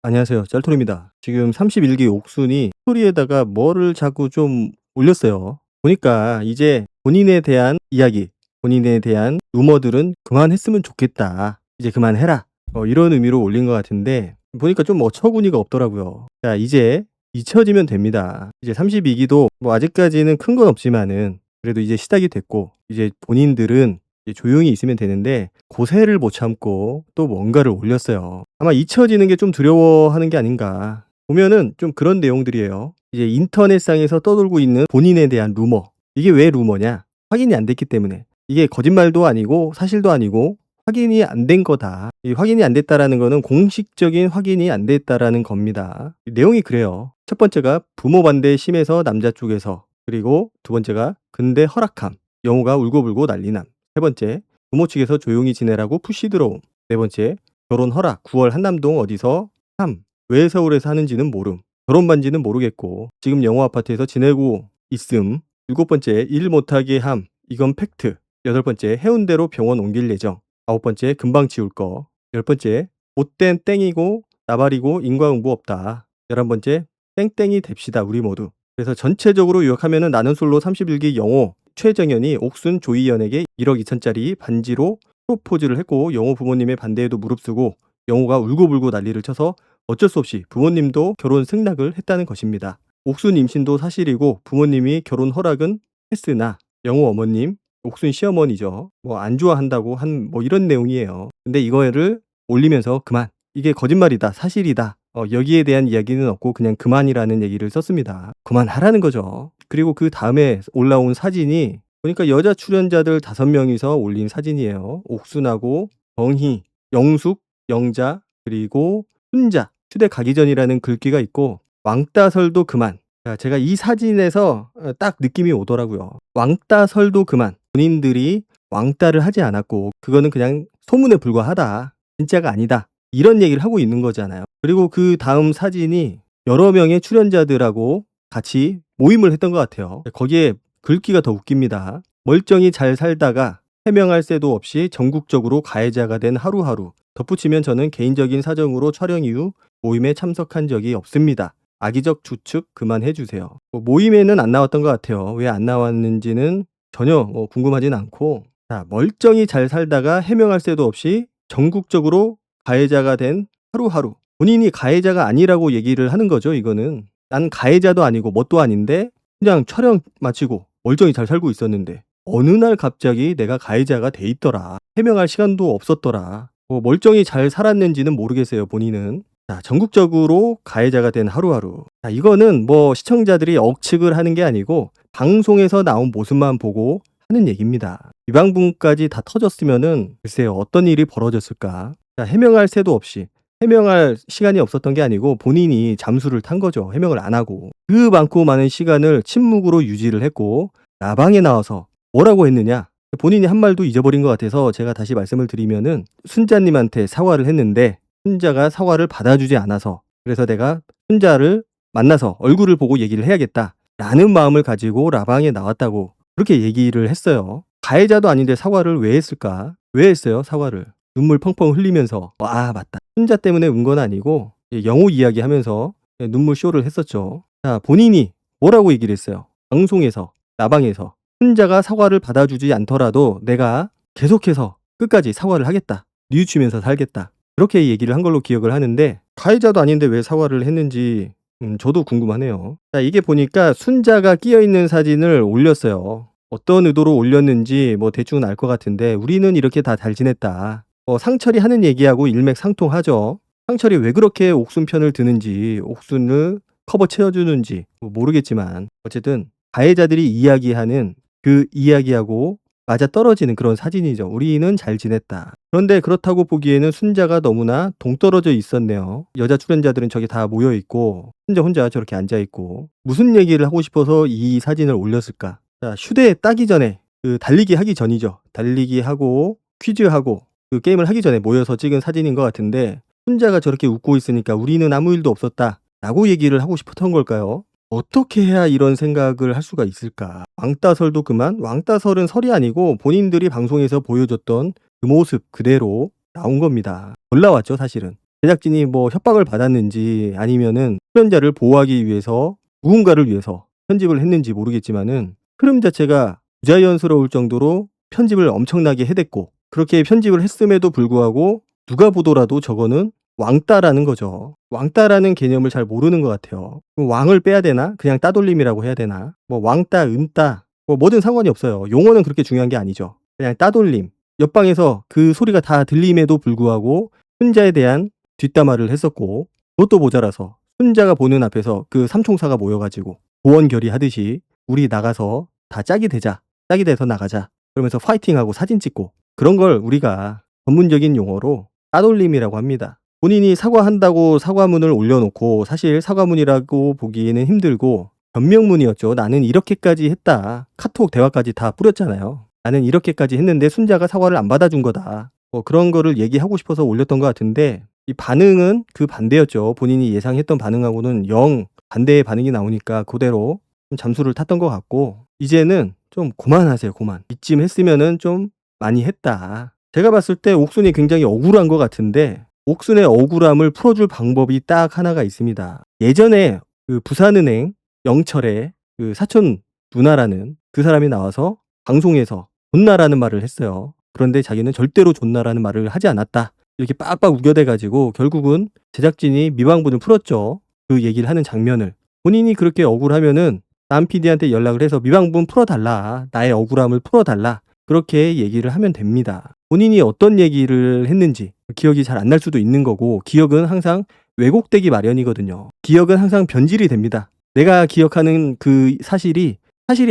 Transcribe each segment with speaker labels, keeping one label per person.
Speaker 1: 안녕하세요. 짤토리입니다. 지금 31기 옥순이 스토리에다가 뭐를 자꾸 좀 올렸어요. 보니까 이제 본인에 대한 이야기, 본인에 대한 루머들은 그만했으면 좋겠다. 이제 그만해라. 이런 의미로 올린 것 같은데 보니까 좀 어처구니가 없더라고요. 자, 이제 잊혀지면 됩니다. 이제 32기도 뭐 아직까지는 큰 건 없지만은 그래도 이제 시작이 됐고 이제 본인들은 이제 조용히 있으면 되는데 고세를 못 참고 또 뭔가를 올렸어요. 아마 잊혀지는 게 좀 두려워하는 게 아닌가. 보면은 좀 그런 내용들이에요. 이제 인터넷상에서 떠돌고 있는 본인에 대한 루머. 이게 왜 루머냐? 확인이 안 됐기 때문에. 이게 거짓말도 아니고 사실도 아니고 확인이 안 된 거다. 이 확인이 안 됐다라는 거는 공식적인 확인이 안 됐다라는 겁니다. 내용이 그래요. 첫 번째가 부모 반대 심해서 남자 쪽에서, 그리고 두 번째가 근데 허락함. 영호가 울고불고 난리남. 세 번째, 부모 측에서 조용히 지내라고 푸시 들어옴. 네 번째, 결혼 허락 9월 한남동 어디서 3. 왜 서울에 사는지는 모름. 결혼 반지는 모르겠고 지금 영호 아파트에서 지내고 있음. 일곱 번째, 일 못하게 함. 이건 팩트. 여덟 번째, 해운대로 병원 옮길 예정. 아홉 번째, 금방 지울 거. 열 번째, 못된 땡이고 나발이고 인과응보 없다. 11번째, 땡땡이 됩시다 우리 모두. 그래서 전체적으로 요약하면은 나는 솔로 31기 영호 최정현이 옥순 조이연에게 1억 2천짜리 반지로 프로포즈를 했고 영호 부모님의 반대에도 무릅쓰고 영호가 울고불고 난리를 쳐서 어쩔 수 없이 부모님도 결혼 승낙을 했다는 것입니다. 옥순 임신도 사실이고 부모님이 결혼 허락은 했으나 영호 어머님, 옥순 시어머니죠. 뭐 안 좋아한다고 한 뭐 이런 내용이에요. 근데 이거를 올리면서 그만. 이게 거짓말이다. 사실이다. 여기에 대한 이야기는 없고 그냥 그만이라는 얘기를 썼습니다. 그만하라는 거죠. 그리고 그 다음에 올라온 사진이 보니까 여자 출연자들 5명이서 올린 사진이에요. 옥순하고 정희, 영숙, 영자, 그리고 순자. 휴대 가기 전이라는 글귀가 있고 왕따설도 그만. 자, 제가 이 사진에서 딱 느낌이 오더라고요. 왕따설도 그만. 본인들이 왕따를 하지 않았고 그거는 그냥 소문에 불과하다. 진짜가 아니다. 이런 얘기를 하고 있는 거잖아요. 그리고 그 다음 사진이 여러 명의 출연자들하고 같이 모임을 했던 것 같아요. 거기에 글귀가 더 웃깁니다. 멀쩡히 잘 살다가 해명할 새도 없이 전국적으로 가해자가 된 하루하루. 덧붙이면 저는 개인적인 사정으로 촬영 이후 모임에 참석한 적이 없습니다. 악의적 추측 그만해주세요. 모임에는 안 나왔던 것 같아요. 왜 안 나왔는지는 전혀 궁금하진 않고, 자, 멀쩡히 잘 살다가 해명할 새도 없이 전국적으로 가해자가 된 하루하루. 본인이 가해자가 아니라고 얘기를 하는 거죠. 이거는 난 가해자도 아니고 뭣도 아닌데 그냥 촬영 마치고 멀쩡히 잘 살고 있었는데 어느 날 갑자기 내가 가해자가 돼 있더라. 해명할 시간도 없었더라. 멀쩡히 잘 살았는지는 모르겠어요. 본인은. 자, 전국적으로 가해자가 된 하루하루. 자, 이거는 뭐 시청자들이 억측을 하는 게 아니고 방송에서 나온 모습만 보고 하는 얘기입니다. 이 방송까지 다 터졌으면은 글쎄요, 어떤 일이 벌어졌을까. 자, 해명할 새도 없이, 해명할 시간이 없었던 게 아니고 본인이 잠수를 탄 거죠. 해명을 안 하고. 그 많고 많은 시간을 침묵으로 유지를 했고 나방에 나와서 뭐라고 했느냐. 본인이 한 말도 잊어버린 것 같아서 제가 다시 말씀을 드리면은 순자님한테 사과를 했는데 순자가 사과를 받아주지 않아서, 그래서 내가 순자를 만나서 얼굴을 보고 얘기를 해야겠다 라는 마음을 가지고 라방에 나왔다고 그렇게 얘기를 했어요. 가해자도 아닌데 사과를 왜 했을까? 왜 했어요 사과를? 눈물 펑펑 흘리면서 아 맞다, 순자 때문에 운 건 아니고 영호 이야기하면서 눈물 쇼를 했었죠. 자, 본인이 뭐라고 얘기를 했어요. 방송에서, 나방에서 순자가 사과를 받아주지 않더라도 내가 계속해서 끝까지 사과를 하겠다, 뉘우치면서 살겠다, 그렇게 얘기를 한 걸로 기억을 하는데 가해자도 아닌데 왜 사과를 했는지 저도 궁금하네요. 자, 이게 보니까 순자가 끼어있는 사진을 올렸어요. 어떤 의도로 올렸는지 뭐 대충은 알 것 같은데 우리는 이렇게 다 잘 지냈다. 상철이 하는 얘기하고 일맥상통하죠. 상철이 왜 그렇게 옥순 편을 드는지, 옥순을 커버 채워주는지 모르겠지만 어쨌든 가해자들이 이야기하는 그 이야기하고 맞아떨어지는 그런 사진이죠. 우리는 잘 지냈다. 그런데 그렇다고 보기에는 순자가 너무나 동떨어져 있었네요. 여자 출연자들은 저기 다 모여있고 순자 혼자 저렇게 앉아있고 무슨 얘기를 하고 싶어서 이 사진을 올렸을까. 자, 휴대에 따기 전에, 그 달리기 하기 전이죠. 달리기 하고 퀴즈하고 그 게임을 하기 전에 모여서 찍은 사진인 것 같은데 순자가 저렇게 웃고 있으니까 우리는 아무 일도 없었다 라고 얘기를 하고 싶었던 걸까요? 어떻게 해야 이런 생각을 할 수가 있을까? 왕따설도 그만, 왕따설은 설이 아니고 본인들이 방송에서 보여줬던 그 모습 그대로 나온 겁니다. 올라왔죠 사실은. 제작진이 뭐 협박을 받았는지 아니면은 출연자를 보호하기 위해서 누군가를 위해서 편집을 했는지 모르겠지만은 흐름 자체가 부자연스러울 정도로 편집을 엄청나게 해댔고, 그렇게 편집을 했음에도 불구하고 누가 보더라도 저거는 왕따라는 거죠. 왕따라는 개념을 잘 모르는 것 같아요. 그럼 왕을 빼야 되나? 그냥 따돌림이라고 해야 되나? 뭐 왕따, 은따 뭐 뭐든 상관이 없어요. 용어는 그렇게 중요한 게 아니죠. 그냥 따돌림. 옆방에서 그 소리가 다 들림에도 불구하고 순자에 대한 뒷담화를 했었고, 그것도 모자라서 순자가 보는 앞에서 그 삼총사가 모여가지고 도원결의하듯이 우리 나가서 다 짝이 되자, 짝이 돼서 나가자 그러면서 파이팅하고 사진 찍고, 그런 걸 우리가 전문적인 용어로 따돌림이라고 합니다. 본인이 사과한다고 사과문을 올려놓고 사실 사과문이라고 보기에는 힘들고 변명문이었죠. 나는 이렇게까지 했다. 카톡 대화까지 다 뿌렸잖아요. 나는 이렇게까지 했는데 순자가 사과를 안 받아준 거다. 뭐 그런 거를 얘기하고 싶어서 올렸던 것 같은데, 이 반응은 그 반대였죠. 본인이 예상했던 반응하고는 영 반대의 반응이 나오니까 그대로 좀 잠수를 탔던 것 같고, 이제는 좀 그만하세요. 그만. 이쯤 했으면은 좀 많이 했다. 제가 봤을 때 옥순이 굉장히 억울한 것 같은데, 옥순의 억울함을 풀어줄 방법이 딱 하나가 있습니다. 예전에 그 부산은행 영철의 그 사촌 누나라는 그 사람이 나와서 방송에서 존나라는 말을 했어요. 그런데 자기는 절대로 존나라는 말을 하지 않았다. 이렇게 빡빡 우겨대가지고 결국은 제작진이 미방분을 풀었죠. 그 얘기를 하는 장면을. 본인이 그렇게 억울하면은 남 PD한테 연락을 해서 미방분 풀어달라. 나의 억울함을 풀어달라. 그렇게 얘기를 하면 됩니다. 본인이 어떤 얘기를 했는지 기억이 잘 안 날 수도 있는 거고, 기억은 항상 왜곡되기 마련이거든요. 기억은 항상 변질이 됩니다. 내가 기억하는 그 사실이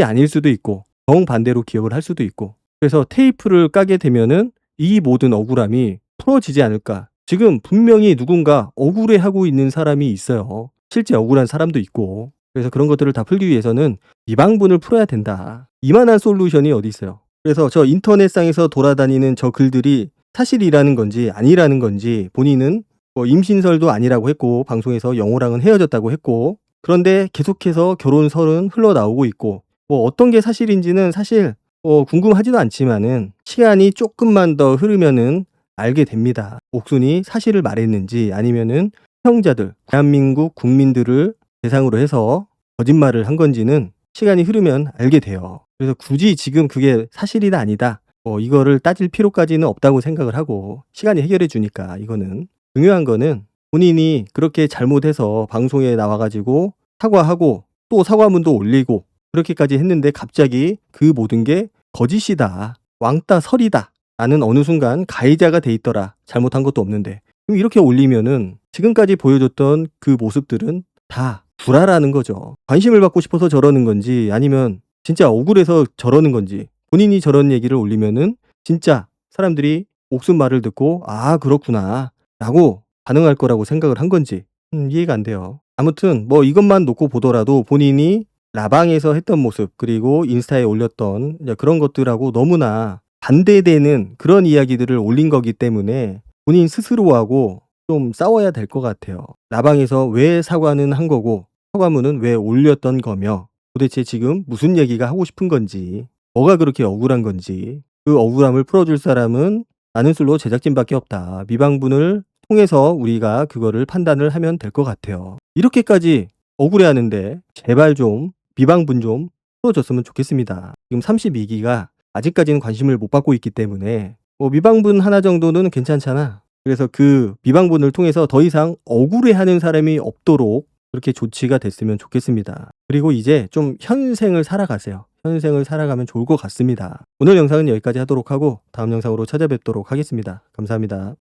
Speaker 1: 아닐 수도 있고 정반대로 기억을 할 수도 있고, 그래서 테이프를 까게 되면은 이 모든 억울함이 풀어지지 않을까. 지금 분명히 누군가 억울해하고 있는 사람이 있어요. 실제 억울한 사람도 있고. 그래서 그런 것들을 다 풀기 위해서는 미방분을 풀어야 된다. 이만한 솔루션이 어디 있어요. 그래서 저 인터넷상에서 돌아다니는 저 글들이 사실이라는 건지 아니라는 건지, 본인은 뭐 임신설도 아니라고 했고 방송에서 영호랑은 헤어졌다고 했고, 그런데 계속해서 결혼설은 흘러나오고 있고, 뭐 어떤 게 사실인지는 사실 궁금하지도 않지만은 시간이 조금만 더 흐르면은 알게 됩니다. 옥순이 사실을 말했는지 아니면은 시청자들, 대한민국 국민들을 대상으로 해서 거짓말을 한 건지는 시간이 흐르면 알게 돼요. 그래서 굳이 지금 그게 사실이다 아니다 이거를 따질 필요까지는 없다고 생각을 하고, 시간이 해결해 주니까. 이거는 중요한 거는 본인이 그렇게 잘못해서 방송에 나와가지고 사과하고 또 사과문도 올리고 그렇게까지 했는데 갑자기 그 모든 게 거짓이다, 왕따 설이다 라는 어느 순간 가해자가 돼 있더라. 잘못한 것도 없는데. 이렇게 올리면은 지금까지 보여줬던 그 모습들은 다 불화라는 거죠. 관심을 받고 싶어서 저러는 건지 아니면 진짜 억울해서 저러는 건지, 본인이 저런 얘기를 올리면은 진짜 사람들이 옥순 말을 듣고 아 그렇구나 라고 반응할 거라고 생각을 한 건지 이해가 안 돼요. 아무튼 뭐 이것만 놓고 보더라도 본인이 라방에서 했던 모습, 그리고 인스타에 올렸던 그런 것들하고 너무나 반대되는 그런 이야기들을 올린 거기 때문에 본인 스스로하고 좀 싸워야 될 것 같아요. 라방에서 왜 사과는 한 거고 사과문은 왜 올렸던 거며, 도대체 지금 무슨 얘기가 하고 싶은 건지, 뭐가 그렇게 억울한 건지, 그 억울함을 풀어줄 사람은 나는 솔로 제작진밖에 없다. 미방분을 통해서 우리가 그거를 판단을 하면 될 것 같아요. 이렇게까지 억울해하는데 제발 좀 미방분 좀 풀어줬으면 좋겠습니다. 지금 32기가 아직까지는 관심을 못 받고 있기 때문에 뭐 미방분 하나 정도는 괜찮잖아. 그래서 그 미방분을 통해서 더 이상 억울해하는 사람이 없도록 그렇게 조치가 됐으면 좋겠습니다. 그리고 이제 좀 현생을 살아가세요. 현생을 살아가면 좋을 것 같습니다. 오늘 영상은 여기까지 하도록 하고 다음 영상으로 찾아뵙도록 하겠습니다. 감사합니다.